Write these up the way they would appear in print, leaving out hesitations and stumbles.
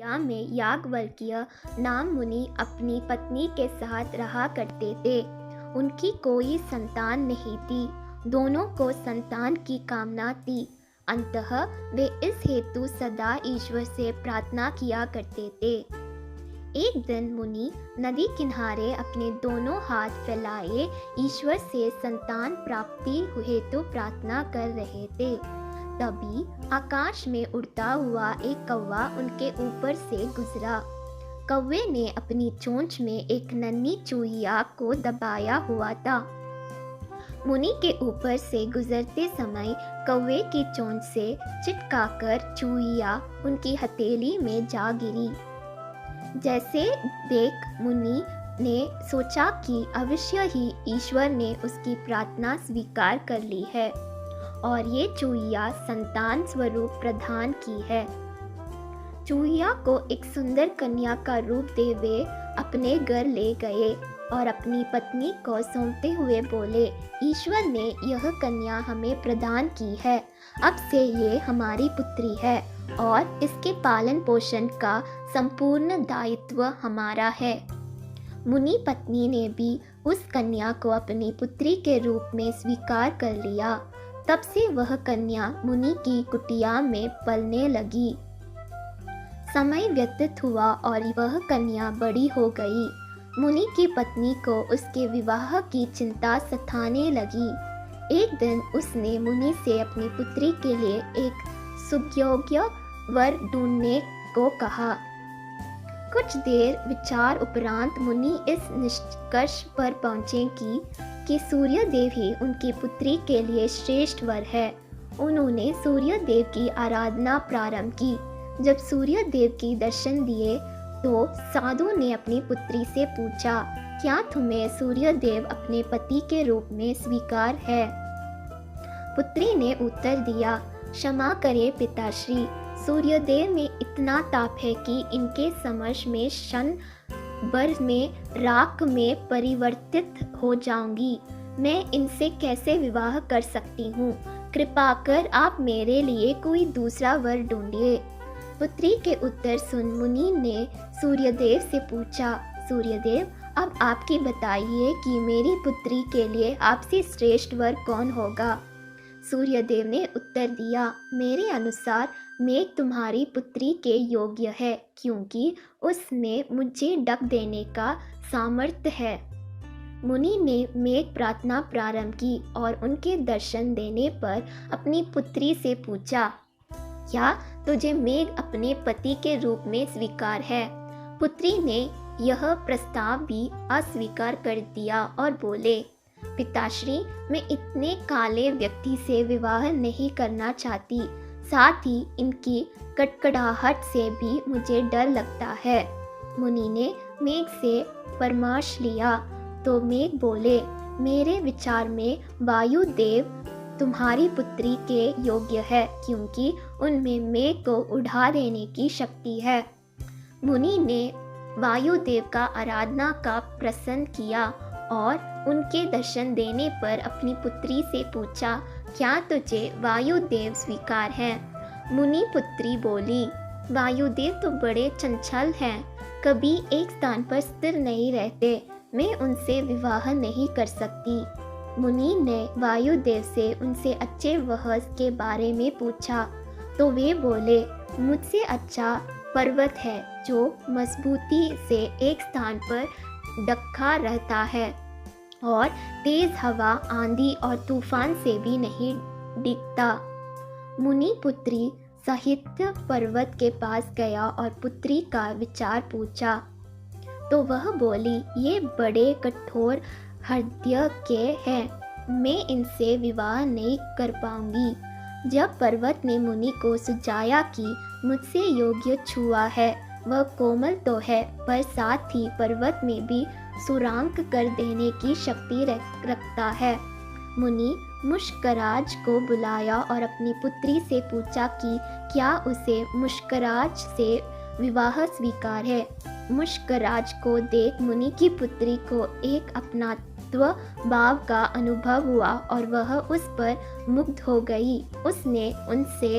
या में याज्ञवल्क्य नाम मुनि अपनी पत्नी के साथ रहा करते थे। उनकी कोई संतान नहीं थी। दोनों को संतान की कामना थी। अतः वे इस हेतु सदा ईश्वर से प्रार्थना किया करते थे। एक दिन मुनि नदी किनारे अपने दोनों हाथ फैलाए ईश्वर से संतान प्राप्ति हेतु प्रार्थना कर रहे थे। तभी आकाश में उड़ता हुआ एक कौवा उनके ऊपर से गुजरा। कौवे ने अपनी चोंच में एक नन्ही चूहिया को दबाया हुआ था। मुनि के ऊपर से गुजरते समय कौवे की चोंच से चिटकाकर चूहिया उनकी हथेली में जा गिरी। जैसे देख मुनि ने सोचा कि अवश्य ही ईश्वर ने उसकी प्रार्थना स्वीकार कर ली है और ये चूहिया संतान स्वरूप प्रदान की है। चूहिया को एक सुंदर कन्या का रूप दे वे अपने घर ले गए और अपनी पत्नी को सौंपते हुए बोले, ईश्वर ने यह कन्या हमें प्रदान की है। अब से ये हमारी पुत्री है और इसके पालन पोषण का संपूर्ण दायित्व हमारा है। मुनि पत्नी ने भी उस कन्या को अपनी पुत्री के रूप में स्वीकार कर लिया। तब से वह कन्या मुनि की कुटिया में पलने लगी। समय व्यतीत हुआ और वह कन्या बड़ी हो गई। मुनि की पत्नी को उसके विवाह की चिंता सताने लगी। एक दिन उसने मुनि से अपनी पुत्री के लिए एक सुयोग्य वर ढूंढने को कहा। कुछ देर विचार उपरांत मुनि इस निष्कर्ष पर पहुँचे कि सूर्य देव ही उनकी पुत्री के लिए श्रेष्ठ वर है। उन्होंने सूर्य देव की आराधना प्रारंभ की। जब सूर्य देव की दर्शन दिए तो साधु ने अपनी पुत्री से पूछा, क्या तुम्हें सूर्य देव अपने पति के रूप में स्वीकार है? पुत्री ने उत्तर दिया, क्षमा करे पिताश्री, सूर्यदेव में इतना ताप है कि इनके समक्ष में क्षण भर में राख में परिवर्तित हो जाऊंगी। मैं इनसे कैसे विवाह कर सकती हूँ? कृपा कर आप मेरे लिए कोई दूसरा वर ढूंढिए। पुत्री के उत्तर सुन मुनि ने सूर्यदेव से पूछा, सूर्यदेव अब आपकी बताइए कि मेरी पुत्री के लिए आपसे श्रेष्ठ वर कौन होगा? सूर्यदेव ने उत्तर दिया, मेरे अनुसार मेघ तुम्हारी पुत्री के योग्य है, क्योंकि उसमें मुझे ढक देने का सामर्थ्य है। मुनि ने मेघ प्रार्थना प्रारंभ की और उनके दर्शन देने पर अपनी पुत्री से पूछा, क्या तुझे मेघ अपने पति के रूप में स्वीकार है? पुत्री ने यह प्रस्ताव भी अस्वीकार कर दिया और बोले, पिताश्री मैं इतने काले व्यक्ति से विवाह नहीं करना चाहती, साथ ही इनकी कड़कड़ाहट से भी मुझे डर लगता है। मुनि ने मेघ से परामर्श लिया तो मेघ बोले, मेरे विचार में वायुदेव तुम्हारी पुत्री के योग्य है, क्योंकि उनमें मेघ को उड़ा देने की शक्ति है। मुनि ने वायुदेव का आराधना का प्रसन्न किया और उनके दर्शन देने पर अपनी पुत्री से पूछा, क्या तुझे वायुदेव स्वीकार है? मुनि पुत्री बोली, वायुदेव तो बड़े चंचल हैं, कभी एक स्थान पर स्थिर नहीं रहते, मैं उनसे विवाह नहीं कर सकती। मुनि ने वायुदेव से उनसे अच्छे वह के बारे में पूछा तो वे बोले, मुझसे अच्छा पर्वत है जो मजबूती से एक स्थान पर ढका रहता है और तेज हवा, आंधी और तूफान से भी नहीं डिगता। मुनि पुत्री सहित पर्वत के पास गया और पुत्री का विचार पूछा तो वह बोली, ये बड़े कठोर हृदय के हैं, मैं इनसे विवाह नहीं कर पाऊंगी। जब पर्वत ने मुनि को सुझाया कि मुझसे योग्य छुआ है, वह कोमल तो है पर साथ ही पर्वत में भी सुरांक कर देने की शक्ति रखता है। मुनि मुष्कराज को बुलाया और अपनी पुत्री से पूछा कि क्या उसे मुष्कराज से विवाह स्वीकार है। मुष्कराज को देख मुनि की पुत्री को एक अपनात्व भाव का अनुभव हुआ और वह उस पर मुग्ध हो गई। उसने उनसे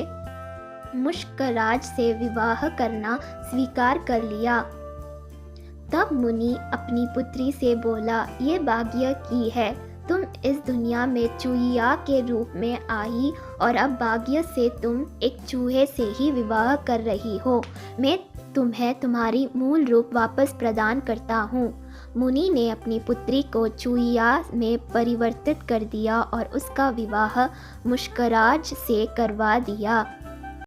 मुश्कराज से विवाह करना स्वीकार कर लिया। तब मुनि अपनी पुत्री से बोला, ये भाग्य की है, तुम इस दुनिया में चूहिया के रूप में आई और अब भाग्य से तुम एक चूहे से ही विवाह कर रही हो। मैं तुम्हें तुम्हारी मूल रूप वापस प्रदान करता हूँ। मुनि ने अपनी पुत्री को चूहिया में परिवर्तित कर दिया और उसका विवाह मुश्कराज से करवा दिया।